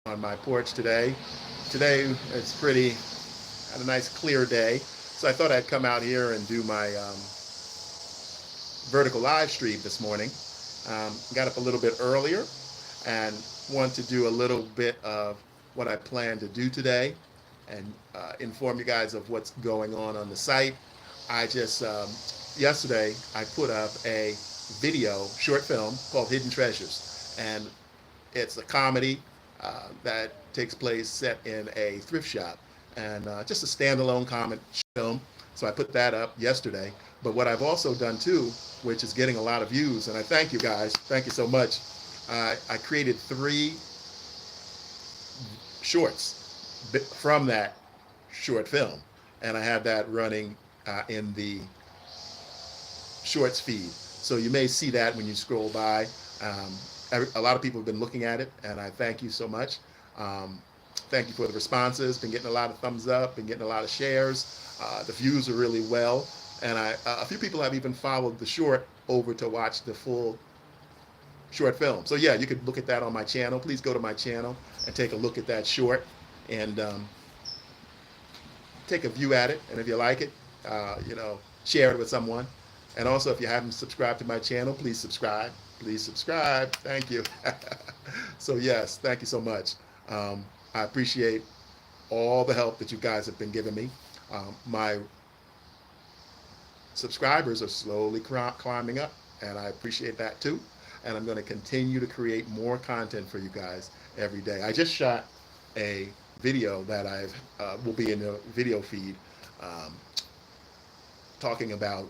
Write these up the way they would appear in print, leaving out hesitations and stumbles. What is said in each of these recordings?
on my porch today. Today it's had a nice clear day, so I thought I'd come out here and do my vertical live stream this morning. Got up a little bit earlier and want to do a little bit of what I plan to do today and inform you guys of what's going on the site. I just yesterday I put up a video short film called Hidden Treasures, and it's a comedy that takes place set in a thrift shop, and just a standalone comic film. So I put that up yesterday. But what I've also done too, which is getting a lot of views, and I thank you guys, thank you so much. I created 3 shorts from that short film, and I have that running in the shorts feed. So you may see that when you scroll by. A lot of people have been looking at it, and I thank you so much. Thank you for the responses. Been getting a lot of thumbs up, been getting a lot of shares. The views are really well, and a few people have even followed the short over to watch the full short film. So yeah, you could look at that on my channel. Please go to my channel and take a look at that short and take a view at it. And if you like it, share it with someone. And also, if you haven't subscribed to my channel, please subscribe. Please subscribe. Thank you. So yes, thank you so much. I appreciate all the help that you guys have been giving me. My subscribers are slowly climbing up, and I appreciate that too. And I'm going to continue to create more content for you guys every day. I just shot a video that will be in the video feed, talking about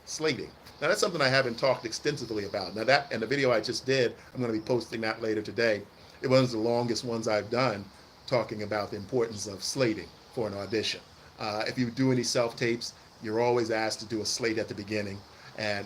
slating. Now that's something I haven't talked extensively about. Now that and the video I just did, I'm going to be posting that later today. It was the longest ones I've done talking about the importance of slating for an audition. If you do any self-tapes, you're always asked to do a slate at the beginning. And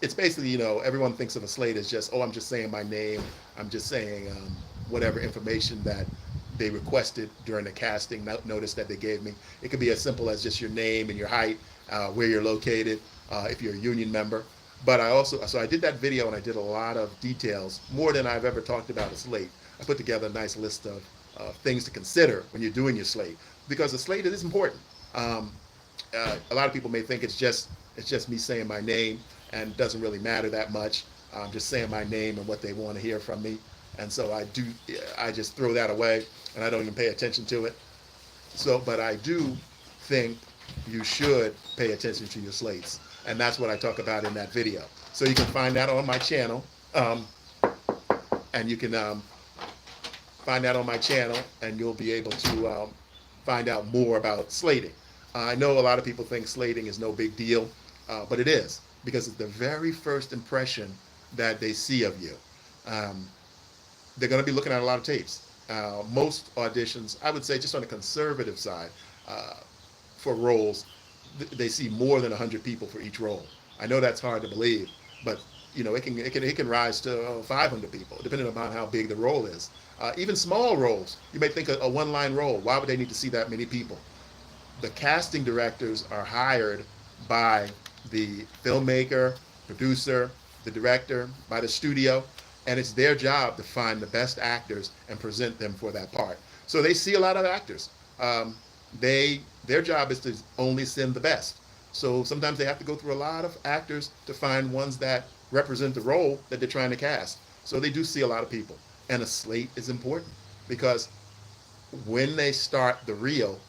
it's basically, everyone thinks of a slate as just, oh, I'm just saying my name. I'm just saying whatever information that they requested during the casting notice that they gave me. It could be as simple as just your name and your height, where you're located, if you're a union member. But so I did that video, and I did a lot of details, more than I've ever talked about a slate. I put together a nice list of things to consider when you're doing your slate, because the slate is important. A lot of people may think it's just me saying my name, and it doesn't really matter that much. I'm just saying my name and what they want to hear from me. And so I just throw that away, and I don't even pay attention to it. But I do think you should pay attention to your slates. And that's what I talk about in that video. So you can find that on my channel. And you can find that on my channel, and you'll be able to find out more about slating. I know a lot of people think slating is no big deal, but it is, because it's the very first impression that they see of you. They're going to be looking at a lot of tapes. Most auditions, I would say, just on the conservative side, for roles, they see more than 100 people for each role. I know that's hard to believe, but it can rise to 500 people, depending upon how big the role is. Even small roles, you may think a one-line role. Why would they need to see that many people? The casting directors are hired by the filmmaker, producer, the director, by the studio, and it's their job to find the best actors and present them for that part. So they see a lot of actors. Their job is to only send the best. So sometimes they have to go through a lot of actors to find ones that represent the role that they're trying to cast. So they do see a lot of people. And a slate is important, because when they start the reel,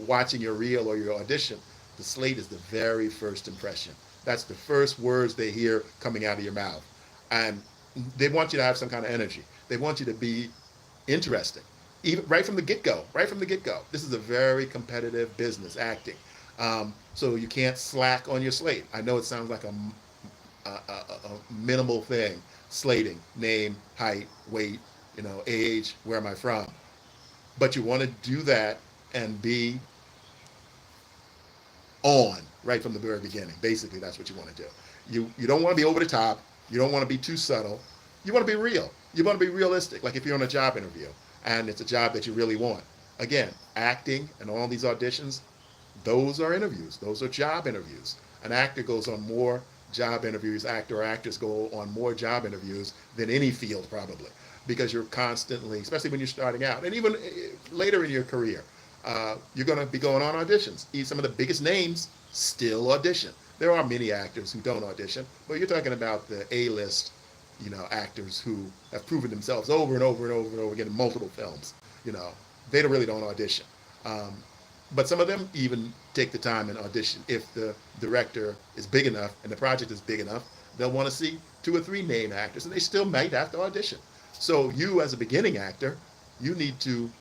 watching your reel or your audition, the slate is the very first impression. That's the first words they hear coming out of your mouth. And they want you to have some kind of energy. They want you to be interesting, even right from the get-go. This is a very competitive business, acting. So you can't slack on your slate. I know it sounds like a minimal thing: slating, name, height, weight, age, where am I from? But you want to do that and be on right from the very beginning. Basically, that's what you want to do. You don't want to be over the top. You don't want to be too subtle. You want to be real. You want to be realistic. Like if you're on a job interview and it's a job that you really want. Again, acting and all these auditions, those are interviews. Those are job interviews. An actor goes on more job interviews, actor or actress go on more job interviews than any field probably, because you're constantly, especially when you're starting out, and even later in your career, you're going to be going on auditions. Some of the biggest names still audition. There are many actors who don't audition, but you're talking about the A-list, actors who have proven themselves over and over and over and over again in multiple films. They really don't audition. But some of them even take the time and audition. If the director is big enough and the project is big enough, they'll want to see 2 or 3 name actors, and they still might have to audition. So you, as a beginning actor, you need to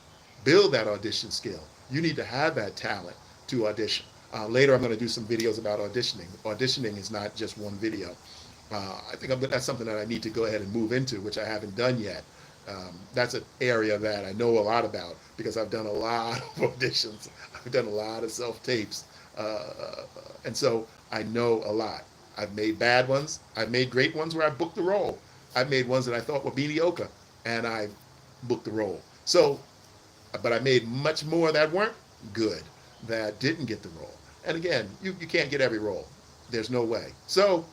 build that audition skill. You need to have that talent to audition. Later, I'm going to do some videos about auditioning. Auditioning is not just one video. I think that's something that I need to go ahead and move into, which I haven't done yet. That's an area that I know a lot about because I've done a lot of auditions. I've done a lot of self-tapes. And so I know a lot. I've made bad ones. I've made great ones where I booked the role. I've made ones that I thought were mediocre, and I booked the role. So, but I made much more that weren't good, that didn't get the role. And again, you can't get every role. There's no way. So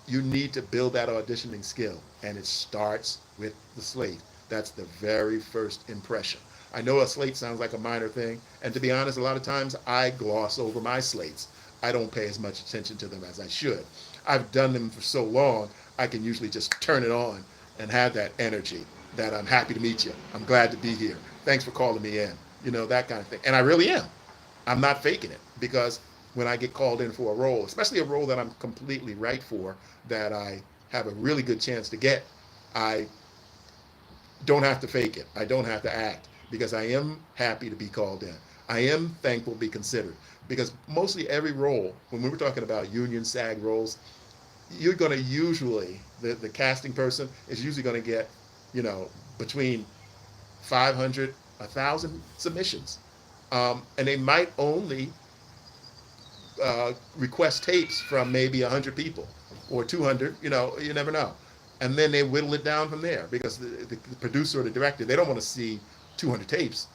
you need to build that auditioning skill, and it starts with the slate. That's the very first impression. I know a slate sounds like a minor thing, and to be honest, a lot of times I gloss over my slates. I don't pay as much attention to them as I should. I've done them for so long, I can usually just turn it on and have that energy that I'm happy to meet you. I'm glad to be here. Thanks for calling me in. That kind of thing. And I really am. I'm not faking it, because when I get called in for a role, especially a role that I'm completely right for, that I have a really good chance to get, I don't have to fake it. I don't have to act, because I am happy to be called in. I am thankful to be considered, because mostly every role, when we were talking about union SAG roles, you're going to usually, the casting person is usually going to get, between 500, 1,000 submissions. And they might only request tapes from maybe 100 people or 200, you never know. And then they whittle it down from there, because the producer or the director, they don't want to see 200 tapes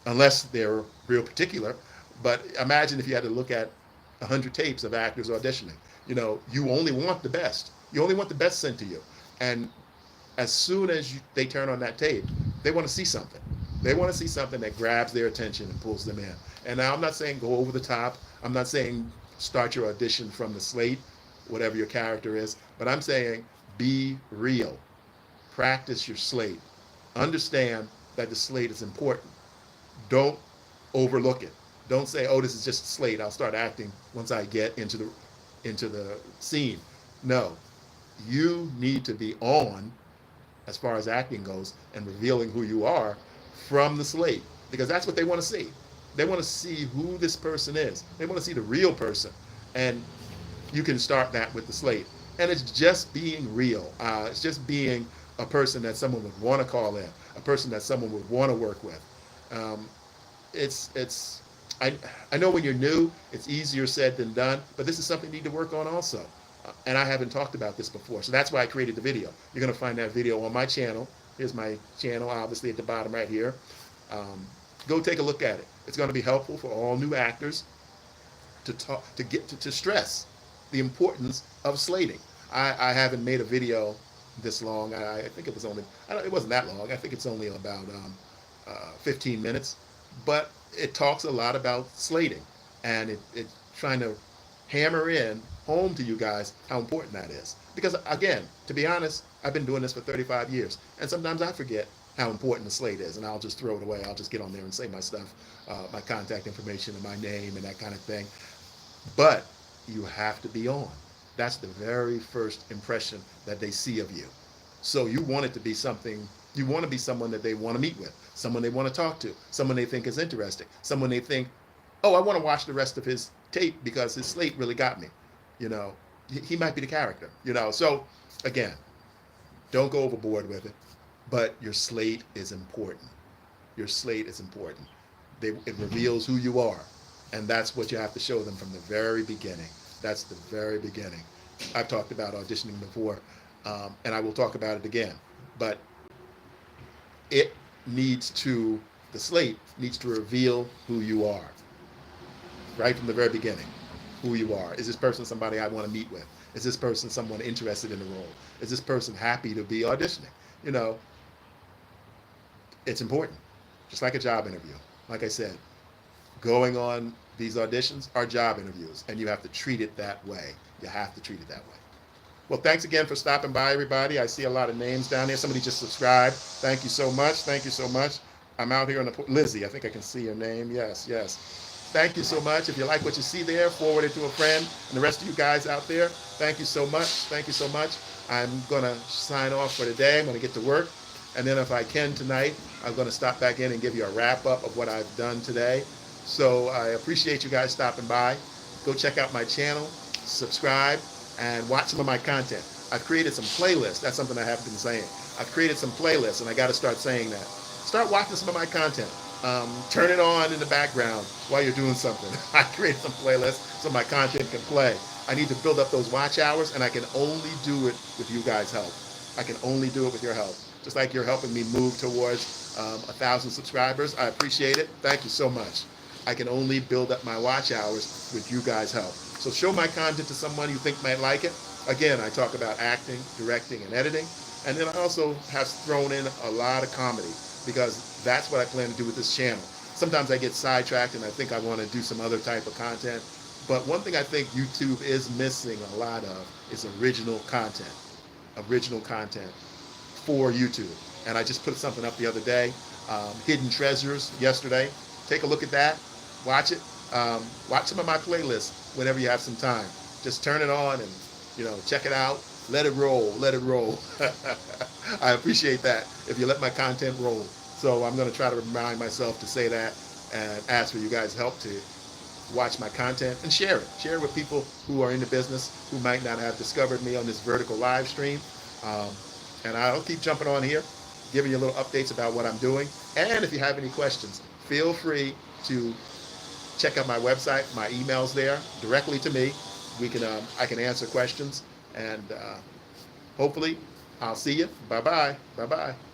unless they're real particular. But imagine if you had to look at 100 tapes of actors auditioning. You only want the best. You only want the best sent to you. And as soon as they turn on that tape, they want to see something. They want to see something that grabs their attention and pulls them in. And now I'm not saying go over the top. I'm not saying start your audition from the slate, whatever your character is. But I'm saying be real. Practice your slate. Understand that the slate is important. Don't overlook it. Don't say, oh, this is just a slate. I'll start acting once I get into the scene. No. You need to be on, as far as acting goes, and revealing who you are from the slate, because that's what they want to see. They want to see who this person is. They want to see the real person, and you can start that with the slate. And it's just being real. It's just being a person that someone would want to call in, a person that someone would want to work with. I know when you're new, it's easier said than done, but this is something you need to work on also. And I haven't talked about this before, so that's why I created the video. You're going to find that video on my channel. Here's my channel, obviously at the bottom right here. Go take a look at it. It's going to be helpful for all new actors to stress the importance of slating. I haven't made a video this long. I think it was it wasn't that long. I think it's only about 15 minutes, but it talks a lot about slating, and it's trying to hammer in home to you guys how important that is. Because again, to be honest, I've been doing this for 35 years, and sometimes I forget how important the slate is, and I'll just throw it away. I'll just get on there and say my stuff, my contact information and my name and that kind of thing. But you have to be on. That's the very first impression that they see of you. So you want it to be something, you want to be someone that they want to meet with, someone they want to talk to, someone they think is interesting, someone they think, oh, I want to watch the rest of his tape because his slate really got me. He might be the character, So again, don't go overboard with it, but your slate is important. Your slate is important. It reveals who you are, and that's what you have to show them from the very beginning. That's the very beginning. I've talked about auditioning before, and I will talk about it again, but the slate needs to reveal who you are, right from the very beginning. Who you are. Is this person somebody I want to meet with? Is this person someone interested in the role? Is this person happy to be auditioning? It's important, just like a job interview. Like I said, going on these auditions are job interviews, and you have to treat it that way. You have to treat it that way. Well, thanks again for stopping by, everybody. I see a lot of names down there. Somebody just subscribed. Thank you so much. Thank you so much. I'm out here on the Lizzie. I think I can see your name. Yes, yes. Thank you so much. If you like what you see there, forward it to a friend. And the rest of you guys out there, thank you so much. Thank you so much. I'm going to sign off for today. I'm going to get to work. And then if I can tonight, I'm going to stop back in and give you a wrap up of what I've done today. So I appreciate you guys stopping by. Go check out my channel, subscribe, and watch some of my content. I've created some playlists. That's something I have been saying. I've created some playlists, and I got to start saying that. Start watching some of my content. Turn it on in the background while you're doing something. I created some playlists so my content can play. I need to build up those watch hours, and I can only do it with you guys' help. I can only do it with your help. Just like you're helping me move towards 1,000 subscribers. I appreciate it. Thank you so much. I can only build up my watch hours with you guys' help. So show my content to someone you think might like it. Again, I talk about acting, directing, and editing. And then I also have thrown in a lot of comedy because that's what I plan to do with this channel. Sometimes I get sidetracked and I think I want to do some other type of content. But one thing I think YouTube is missing a lot of is original content. Original content for YouTube. And I just put something up the other day, Hidden Treasures, yesterday. Take a look at that. Watch it. Watch some of my playlists whenever you have some time. Just turn it on and, check it out. Let it roll. Let it roll. I appreciate that if you let my content roll. So I'm going to try to remind myself to say that and ask for you guys' help to watch my content and share it. Share it with people who are in the business who might not have discovered me on this vertical live stream. And I'll keep jumping on here, giving you little updates about what I'm doing. And if you have any questions, feel free to check out my website. My email's there directly to me. I can answer questions, and hopefully I'll see you. Bye-bye. Bye-bye.